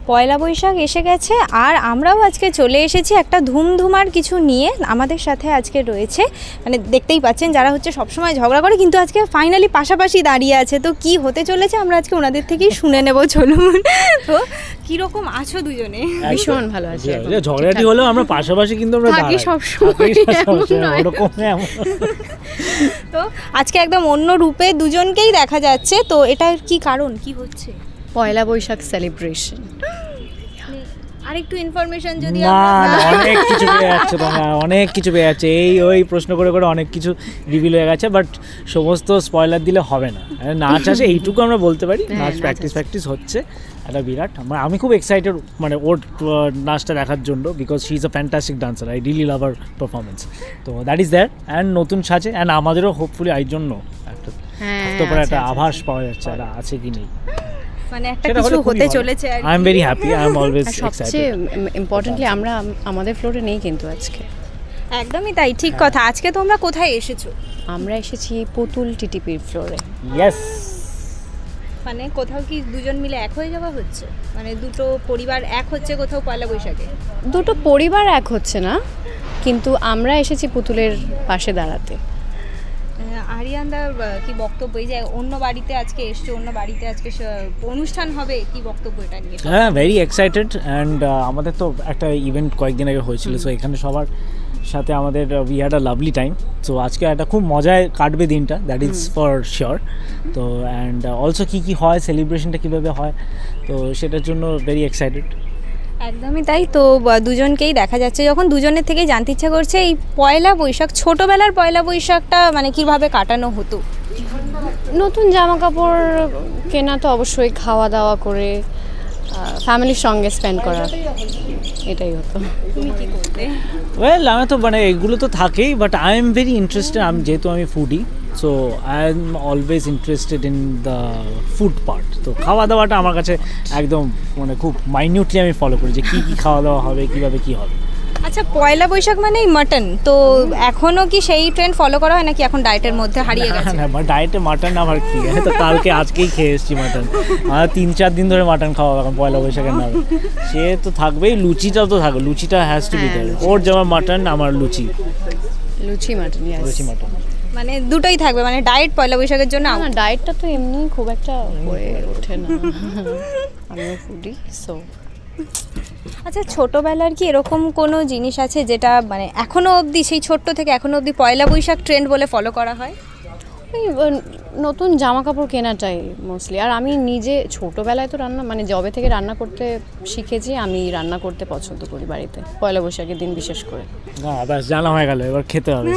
পয়লা বৈশাখ এসে গেছে আর আমরাও আজকে চলে এসেছি একটা ধুমধুমার কিছু নিয়ে। আমাদের সাথে আজকে রয়েছে, মানে দেখতেই পাচ্ছেন, যারা হচ্ছে সবসময় ঝগড়া করে কিন্তু আজকে ফাইনালি পাশাপাশি দাঁড়িয়ে আছে। তো কি হতে চলেছে আমরা আজকে ওনাদের থেকেই শুনে নেব, চলুন। তো কিরকম আছো দুজনে? ভীষণ ভালো আছি। ঝগড়াটি হলেও আমরা পাশাপাশি কিন্তু আমরা থাকি সবসময়। তো আজকে একদম অন্য রূপে দুজনকেই দেখা যাচ্ছে। তো এটার কি কারণ, কি হচ্ছে? পয়লা বৈশাখ সেলিব্রেশন। আরেকটু ইনফরমেশন যদি না, অনেক কিছু পেয়ে যাচ্ছে তোমরা, অনেক কিছু পেয়ে যাচ্ছে। ওই প্রশ্ন করে করে অনেক কিছু রিভিল হয়ে গেছে, বাট সমস্ত স্পয়লার দিলে হবে না। নাচ আছে এইটুকু আমরা বলতে পারি, নাচ প্র্যাকটিস হচ্ছে একটা বিরাট। আমি খুব এক্সাইটেড মানে ওর নাচটা দেখার জন্য, because she is a fantastic dancer. I really love her performance. তো দ্যাট ইজ দ্যাট। অ্যান্ড নতুন সাজে, অ্যান্ড আমাদেরও হোপফুলি এই জন্য একটা আভাস পাওয়া যাচ্ছে আর আছে কি নেই, মানে একটা কিছু হতে চলেছে। I am very happy, I am always excited. সবচেয়ে ইম্পর্টেন্টলি আমরা আমাদের ফ্লোরে নেই কিন্তু আজকে। একদমই তাই, ঠিক কথা। আজকে তোমরা কোথায় এসেছো? আমরা এসেছি পুতুল টিটিপির ফ্লোরে। ইয়েস। মানে কোথাও কি দুজন মিলে এক হয়ে যাওয়া হচ্ছে, মানে দুটো পরিবার এক হচ্ছে কোথাও পয়লা বৈশাখে? দুটো পরিবার এক হচ্ছে না, কিন্তু আমরা এসেছি পুতুলের পাশে দাঁড়াতে। আরিয়ানদা কি বক্তব্য, এই যে অন্য বাড়িতে আজকে এসছো, অন্য বাড়িতে আজকে অনুষ্ঠান হবে, কি বক্তব্য এটা নিয়ে? হ্যাঁ, ভেরি এক্সাইটেড। অ্যান্ড আমাদের তো একটা ইভেন্ট কয়েকদিন আগে হয়েছিল, সো এখানে সবার সাথে আমাদের we had a lovely time. So আজকে একটা খুব মজায় কাটবে দিনটা, দ্যাট ইজ ফর শিওর। তো অ্যান্ড অলসো কী হয়, সেলিব্রেশনটা কীভাবে হয়, তো সেটার জন্য ভেরি এক্সাইটেড। একদমই তাই। তো দুজনকেই দেখা যাচ্ছে, যখন দুজনের থেকে জানতে ইচ্ছা করছে এই পয়লা বৈশাখ, ছোটোবেলার পয়লা বৈশাখটা মানে কীভাবে কাটানো হতো? নতুন জামা কাপড় কেনা তো অবশ্যই, খাওয়া দাওয়া করে ফ্যামিলির সঙ্গে স্পেন্ড করা, এটাই হতো। তুমি কি করতে? ওয়েল, আমি তো মানে এগুলো তো থাকেই, but I am very interested. যেহেতু আমি foodie, so I am always interested in the food part. তো খাওয়া দাওয়াটা আমার কাছে একদম মানে খুব মাইনিউটলি আমি ফলো করি, যে কী কী খাওয়া দাওয়া হবে, কীভাবে কী হবে। আচ্ছা, পয়লা বৈশাখ মানেই মাটন, তো এখনও কি সেই ট্রেন্ড ফলো করা হয় নাকি এখন ডায়েটের মধ্যে হারিয়ে গেছে? না, ডায়েটে মাটন আবার কি, তো আজকেই খেয়ে এসেছি মাটন। আমার 3-4 দিন ধরে মাটন খাওয়া এখন পয়লা বৈশাখের নামে। সে তো থাকবেই, লুচিটাও তো থাকবে, লুচিটা হ্যাজ টু বি দেয়ার। ওর যেমন মাটন, আমার লুচি মাটন। মানে দুটোই থাকবে, মানে ডায়েট পয়লা বৈশাখের জন্য? না, ডায়েটটা তো এমনি খুব একটা হয়ে ওঠে না, আমিও ফুডি, সো। আচ্ছা, ছোটোবেলার কি এরকম কোনো জিনিস আছে যেটা মানে এখনও অবধি, সেই ছোট্ট থেকে এখনও অবধি পয়লা বৈশাখ ট্রেন্ড বলে ফলো করা হয়? নতুন জামা কাপড় কেনাটাই মোস্টলি। আর আমি নিজে ছোটোবেলায় তো মানে জবে থেকে রান্না করতে শিখেছি। আমি রান্না করতে পছন্দ করি বাড়িতে, পয়লা বৈশাখের দিন বিশেষ করে। না, ব্যাস জানা হয়ে গেল, এবার খেতে হবে,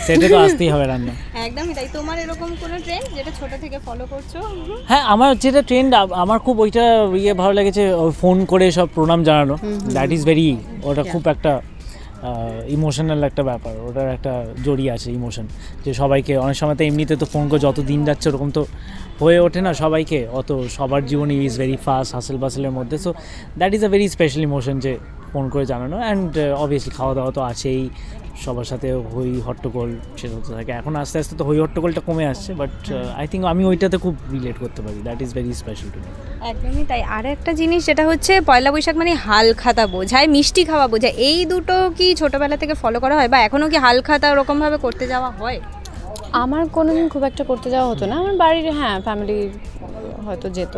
সেটা তো আসতেই হবে রান্না। একদমই তাই। তোমার এরকম কোনো ট্রেন্ড যেটা ছোট থেকে ফলো করছো? হ্যাঁ, আমার যেটা ট্রেন্ড, আমার খুব ওইটা ভালো লেগেছে, ফোন করে সব প্রণাম জানানো। দ্যাট ইজ ভেরি, ওটা খুব একটা ইমোশনাল একটা ব্যাপার, ওটার একটা জড়িয়ে আছে ইমোশন, যে সবাইকে অনেক সময় তো এমনিতে তো ফোন করে যত দিন যাচ্ছে ওরকম তো হয়ে ওঠে না সবাইকে, অত সবার জীবনে ইজ ভেরি ফাস্ট হাসেল বাসেলের মধ্যে। So that is a very special emotion, যে ফোন করে জানানো। অ্যান্ড অবভিয়াসলি খাওয়া দাওয়া তো আছেই, সবার সাথে হই হট্টগোল সেটা হতে থাকে। এখন আস্তে আস্তে তো হই হট্টগোলটা কমে আসছে, বাট আই থিঙ্ক আমি ওইটাতে খুব রিলেট করতে পারি। That is very special to me. একদমই তাই। আর একটা জিনিস যেটা হচ্ছে, পয়লা বৈশাখ মানে হাল খাতা বোঝায়, মিষ্টি খাওয়া বোঝায়। এই দুটো কি ছোটোবেলা থেকে ফলো করা হয়, বা এখনও কি হাল খাতা ওরকমভাবে করতে যাওয়া হয়? আমার কোনোদিন খুব একটা করতে যাওয়া হতো না, আমার বাড়ির ফ্যামিলি হয়তো যেত,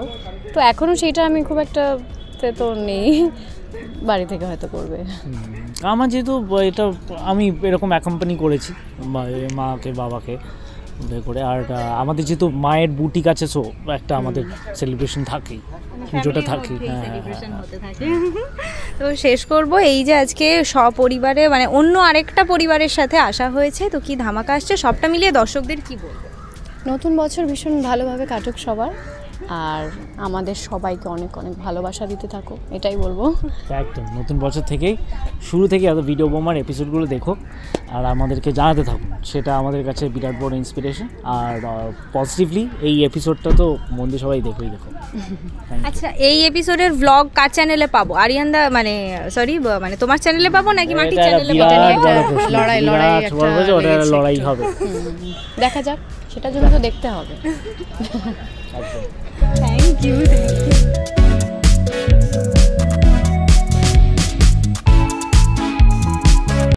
তো এখনও সেইটা আমি খুব একটা তো নেই, বাড়ি থেকে হয়তো করবে। আমার যেহেতু এটা আমি এরকম অ্যাকম্পানি করেছি মাকে বাবাকে করে, আর আমাদের যেহেতু মায়ের বুটিক আছে, সো একটা আমাদের সেলিব্রেশন থাকেই, পুজোটা থাকেই। তো শেষ করব, এই যে আজকে সপরিবারে মানে অন্য আরেকটা পরিবারের সাথে আসা হয়েছে, তো কি ধামাকা আসছে, সবটা মিলিয়ে দর্শকদের কি বলবো? নতুন বছর ভীষণ ভালোভাবে কাটুক সবার, আর আমাদের সবাইকে অনেক অনেক ভালোবাসা দিতে থাকো, এটাই বলবো। একদম নতুন বছর থেকেই, শুরু থেকে এত ভিডিও বোমার এপিসোডগুলো দেখো আর আমাদেরকে জানাতে থাকুন, সেটা আমাদের কাছে বিরাট বড় ইন্সপিরেশন। আর পজিটিভলি এই এপিসোডটা তো মন দিয়ে সবাই দেখো। আচ্ছা, এই এপিসোডের ব্লগ কার চ্যানেলে পাবো? আরিয়ানদা মানে সরি মানে তোমার চ্যানেলে পাবো নাকি মাটির চ্যানেলে পাবো? লড়াই হবে, দেখা যাক, সেটার জন্য তো দেখতে হবে। Thank you.